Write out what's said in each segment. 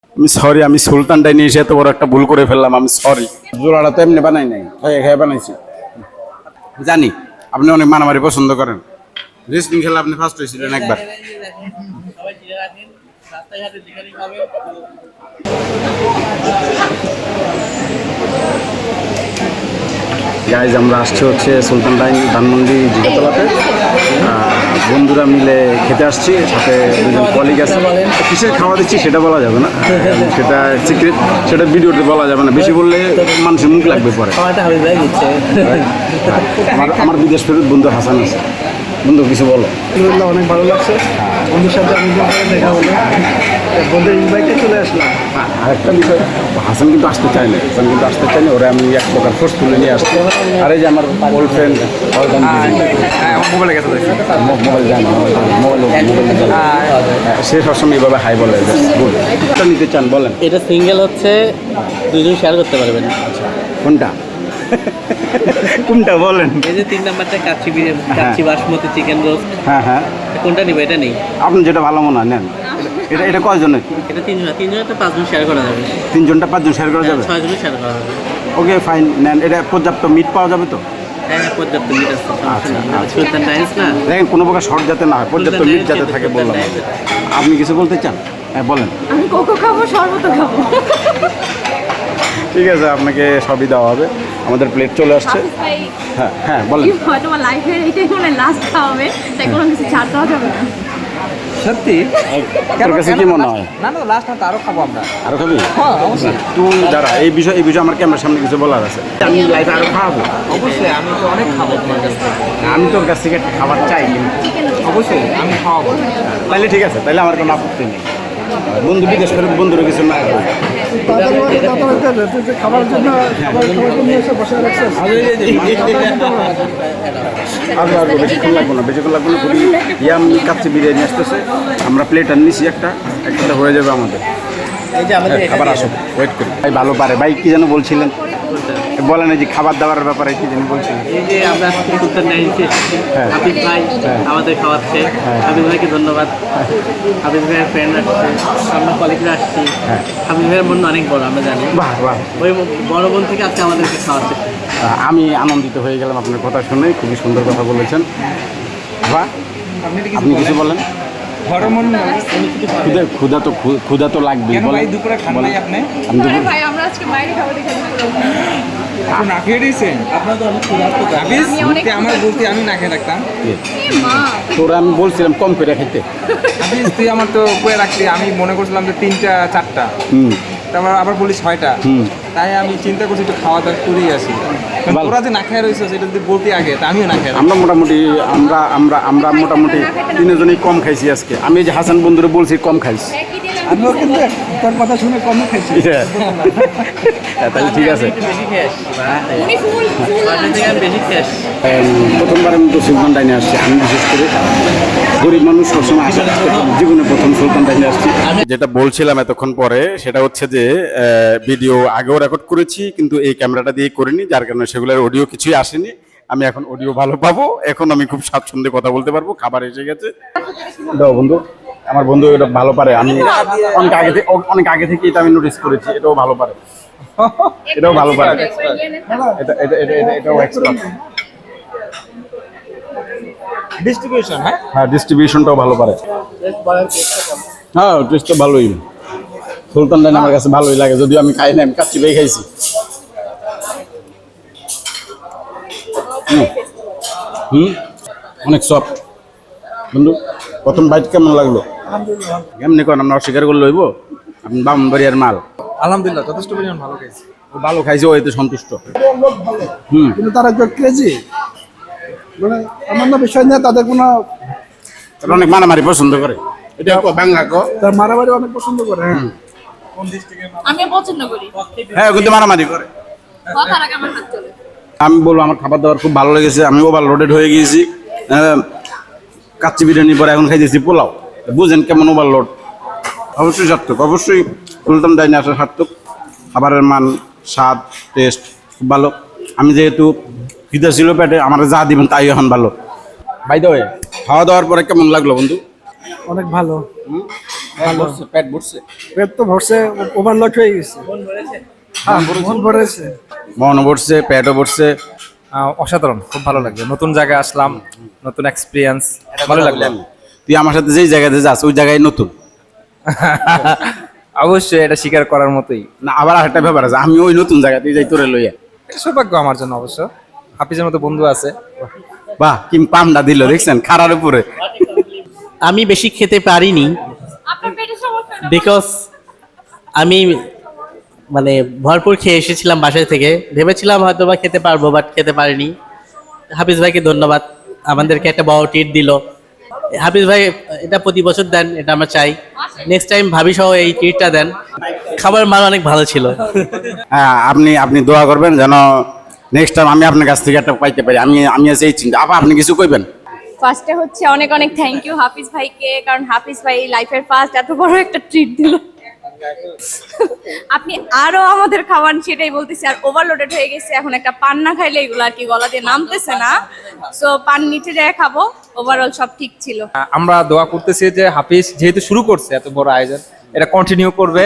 আমি সরি, আমি সুলতান ডাইনি এসে এত বড় একটা ভুল করে ফেললাম, আমি সরি। জোড়াটা তো এমনি বানাই নাই, খেয়ে বানাইছি। জানি আপনি অনেক মারামারি পছন্দ করেন, রেসলিং খেলা আপনি ফার্স্ট হয়েছিলেন একবার। গাইজ আমরা আসছি হচ্ছে সুলতান ডাইন ধানমন্ডি জিগাতলাতে, বন্ধুরা মিলে খেতে আসছি, সাথে দুজন কলিগ আছে। কিসের খাওয়া দিচ্ছি সেটা বলা যাবে না, সেটা সিক্রেট, সেটা ভিডিওতে বলা যাবে না, বেশি বললে মানুষের মুখ লাগবে পরে। আমার বিদেশ ফেরত বন্ধু হাসান আছে। বন্ধু কিছু বলো। অনেক ভালো লাগছে বন্ধুর সাথে আমি দেখা হলো, বন্ধুর ইনভাইটে চলে আসলাম। আরেকটা বিষয়, হাসান কিন্তু আসতে চায় না, ওরা আমি এক প্রকার ফোর্স তুলে নিয়ে আসছি। আর এই যে আমার ওল্ড ফ্রেন্ড মোবাইলে গেছে, মোবাইল জানে, মোবাইল সে সবসময় এইভাবে হাই বলে। গুড, এটা নিতে চান বলেন। এটা সিঙ্গেল হচ্ছে, দুজন শেয়ার করতে পারবেন। কোনটা কোনটা বলেন? এই যে 3 নাম্বারটা কাচ্চি বিরিয়ানি, কাচ্চি বাসমতি চিকেন রোস্ট। হ্যাঁ হ্যাঁ, কোনটা নিবে? এটা নেই, আপনি যেটা ভালো মনে হয় নেন। এটা এটা কয়জনের? এটা 3 জন তো 5 জন শেয়ার করা যাবে। 3 জনটা 5 জন শেয়ার করা যাবে? 6 জন শেয়ার করা যাবে। ওকে ফাইন, নেন। এটা পর্যাপ্ত মিট পাওয়া যাবে তো? হ্যাঁ, পর্যাপ্ত মিট আছে। আচ্ছা, সুলতান ডাইন্স না, দেখেন কোনো প্রকার শর্ট যাতে না হয়, পর্যাপ্ত মিট যাতে থাকে বললাম। আপনি কিছু বলতে চান? হ্যাঁ বলেন। আমি কোকো খাবো, শরবত খাবো। ঠিক আছে, আপনাকে সবই দেওয়া হবে। আমাদের প্লেট চলে আসছে। হ্যাঁ হ্যাঁ বলেন। হয়তো আমার লাইফের এটাই মনে হয় লাস্ট খাওয়াবে, তাই কোনো কিছু ছাড় দেওয়া যাবে না। সত্যি? তোর কাছে কি মনে হয়? না না, লাস্ট না, আরো খাবো আমরা। আরো খাবি? হ্যাঁ অবশ্যই। তুই দাঁড়া, এই বিষয়ে আমার ক্যামেরার সামনে কিছু বলার আছে। আমি লাইফে আরো খাওয়াবো। অবশ্যই, আমি তো অনেক খাবো তোমার কাছ থেকে। আমি তোর কাছ থেকে একটা খাবার চাই, কিন্তু অবশ্যই আমি খাওয়াবো। তাইলে ঠিক আছে, তাইলে আমার কোনো আপত্তি নেই। বন্ধু বিদেশ করে বন্ধুরা কিছু না করে। খাবার জন্য এসে বসে রাখছে। আসবো বেশিক্ষণ লাগবো না, খুবই ইয়াম কাচ্চি বিরিয়ানি আসতেছে। আমরা প্লেট আর নিছি, একটা হয়ে যাবে আমাদের। এই যে আমাদের খাবার আসো, ওয়েট করি। ভাই ভালো পারে। ভাই কি যেন বলছিলেন, বলেন। এই যে খাবার দাবারের ব্যাপারে কি যেন বলছিলেন। এই যে আমরা সুলতান ডাইন্সে এসেছি, হ্যাঁ। হাবিব ভাই আমাদের খাওয়াচ্ছে। হাবিব ভাইকে ধন্যবাদ। হাবিব ভাইয়ের ফ্রেন্ড আসছে, আমরা কলিগরা আসছি। হাবিব ভাইয়ের মন অনেক বড়, আমরা জানি। বাহ বাহ, ওই বড় বোন থেকে আজকে আমাদেরকে খাওয়াচ্ছে। আমি আনন্দিত হয়ে গেলাম আপনার কথা শুনে, খুবই সুন্দর কথা বলেছেন। বাহ, আপনি কিছু বলেন। ক্ষুধা তো লাগবে। দুপুরে খান নাই আপনি? আরে ভাই, আমরা আজকে বাইরে খাবো দেখে দুপুরে। না খেয়ে দিয়েছেন? আপনার তো অনেক ক্ষুধার্ত। আমার বলতে আমি না খেয়ে রাখতাম। মা, তোরা আমি বলছিলাম কম করে খেতে। তুই আমার তো কয়ে রাখলি, আমি মনে করছিলাম যে 3টা 4টা, তারপর আবার বলি 6টা। তাই আমি চিন্তা করছি একটু খাওয়া দাওয়া করেই আসি। তোরা যে না খেয়ে রয়েছে সেটা যদি বলতে আগে, তা আমিও না খেয়ে। আমরা মোটামুটি 3 জনেই কম খাইছি আজকে। আমি যে হাসান বন্ধুরে বলছি কম খাইছি। আমিও কিন্তু তোর কথা শুনে কমই খাইছি। তাহলে ঠিক আছে। বেশি খেয়ে আসছি, উনি ফুল বেশি খেয়ে আসছি। প্রথমবারের মতো সুলতান ডাইনে আসছি আমি, বিশেষ করে গরিব মানুষ সবসময় আসে, জীবনে প্রথম সুলতান ডাইনে আসছি। যেটা বলছিলাম এতক্ষণ পরে, সেটা হচ্ছে যে ভিডিও আগেও রেকর্ড করেছি, কিন্তু এই ক্যামেরাটা দিয়ে করিনি, যার কারণে সেগুলোর অডিও কিছুই আসেনি। আমি এখন অডিও ভালো পাবো, এখন আমি খুব স্বাচ্ছন্দ্যে কথা বলতে পারবো। খাবার এসে গেছে। দাও বন্ধু, আমার বন্ধু এটা ভালো পারে। আমি অনেক আগে থেকে এটা আমি নোটিস করেছি, এটাও ভালো পারে। এটাও এক্সপার্ট। ডিস্ট্রিবিউশন, হ্যাঁ, ডিস্ট্রিবিউশনটাও ভালো পারে। হ্যাঁ, টেস্ট তো ভালোই। সুলতান ডাইন আমার কাছে ভালোই লাগে, যদিও আমি খাই না, আমি কাচ্চি পেয়ে খাইছি। অনেক সফট। বন্ধু, প্রথম বাইট কেমন লাগলো? কেমনি করেন, আমরা অস্বীকার করলে হইব? আপনি বামবাড়িয়ার মাল। আলহামদুলিল্লাহ যথেষ্ট পরিমাণ ভালো খাইছি। ভালো খাইছে, ও এতে সন্তুষ্ট। কিন্তু তারা একটু ক্রেজি, মানে আমার না বিষয় নিয়ে তাদের কোনো, তারা অনেক মারামারি পছন্দ করে। এটা বাংলা কো, তার মারামারি অনেক পছন্দ করে। আমি পছন্দ করি। হ্যাঁ, কিন্তু মারামারি করে। কথার আগে আমার হাত চলে। আমি বলবো আমার খাবার দাবার খুব ভালো লেগেছে। আমি ওভারলোডেড হয়ে গিয়েছি। কাচ্চি বিরিয়ানি পরে এখন খাইতেছি পোলাও। বুঝেন কেমন ওভারলোড। অবশ্যই সার্থক, অবশ্যই সুলতান ডাইনে আসা সার্থক। খাবারের মান, স্বাদ, টেস্ট খুব ভালো। আমি যেহেতু খিদে ছিল পেটে, আমার যা দিবেন তাই এখন ভালো। বাই দ্য ওয়ে, খাওয়া দাওয়ার পরে কেমন লাগলো বন্ধু? অনেক ভালো, পেট ভরছে পেট তো ভরছে, ওভারলোড হয়ে গেছে। হ্যাঁ, মন ভরেছে। মনও ভরছে, পেটও ভরছে। অসাধারণ, খুব ভালো লাগছে। নতুন জায়গায় আসলাম, নতুন এক্সপিরিয়েন্স, ভালো লাগলো। তুই আমার সাথে যেই জায়গাতে যাস ওই জায়গায় নতুন অবশ্যই এটা স্বীকার করার মতোই। না, আবার আরেকটা ব্যাপার আছে, আমি ওই নতুন জায়গাতে যাই তোরে লইয়া। সৌভাগ্য আমার জন্য অবশ্য, হাফিজের মতো বন্ধু আছে। বাহ, কি পামটা দিল দেখছেন খাড়ার উপরে। আমি বেশি খেতে পারিনি আপনার পেটের সমস্যা না? বিকজ আমি মানে ভরপুর খেয়ে এসেছিলাম বাসায় থেকে, ভেবেছিলাম হয়তো বা খেতে পারবো, বাট খেতে পারিনি। হাফিজ ভাইকে ধন্যবাদ, আমাদেরকে একটা বড় ট্রিট দিল। হাফিজ ভাই এটা প্রতি বছর দেন, এটা আমরা চাই নেক্সট টাইম ভাবি সহ এই ট্রিটটা দেন। খাবার মান অনেক ভালো ছিল। হ্যাঁ, আপনি দোয়া করবেন যেন নেক্সট টাইম আমি আপনার কাছ থেকে একটা পাইতে পারি। আমি আছি এই চিন্তা। আপনি কিছু কইবেন? ফার্স্টে হচ্ছে অনেক অনেক থ্যাংক ইউ হাফিজ ভাইকে, কারণ হাফিজ ভাই লাইফের ফার্স্ট এত বড় একটা ট্রিট দিল। আপনি আরো আমাদের খাওয়ান, সেটাই বলতেছি। আর ওভারলোডেড হয়ে গেছে, এখন একটা পান না খাইলে এগুলো আর কি গলা দিয়ে নামতেছে না। সো পান নিচে যায় খাবো। ওভারঅল সব ঠিক ছিল। আমরা দোয়া করতেছি যে হাফিজ যেহেতু শুরু করছে এত বড় আয়োজন, এটা কন্টিনিউ করবে।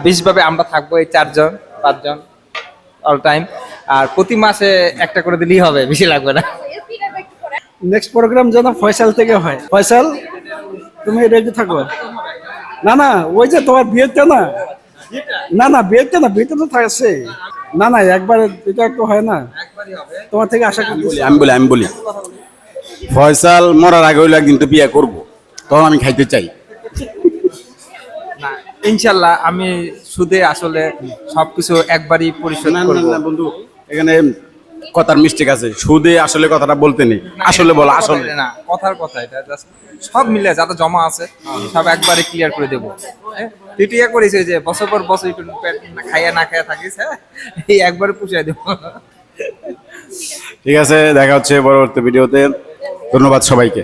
বিশেষভাবে আমরা থাকবো এই 4জন 5জন অল টাইম। আর প্রতি মাসে একটা করে দিলেই হবে, বেশি লাগবে না। নেক্সট প্রোগ্রাম যেন ফয়সাল থেকে হয়। ফয়সাল, তুমি রেডি থাকো। না না, ওই যে তোমার বিয়েতে না, না না বিয়েতে না, বিয়েতে তো থাকছে। না না, একবার এটা একটু হয় না, তোমার থেকে আশা করতেছি। আমি বলি ফয়সাল মরার আগে হইলে একদিন তো বিয়ে করবো, তখন আমি খাইতে চাই। না, ইনশাল্লাহ আমি সুদে আসলে সবকিছু একবারই পরিশোধ করব। বন্ধু, এখানে কথার মিস্টেক আছে। সুদে আসলে কথাটা বলতে নেই, আসলে বলা আসলে না, কথার কথা এটা জাস্ট সব মিলে যাতে জমা আছে সব একবারে ক্লিয়ার করে দেবো। তুই টিয়া করিস যে বছর পর বছর একটু পেট খাইয়া না খাইয়া থাকিস, হ্যাঁ, এই একবারে পুষিয়ে দেবো। ঠিক আছে, দেখা হচ্ছে পরবর্তী ভিডিওতে। ধন্যবাদ সবাইকে।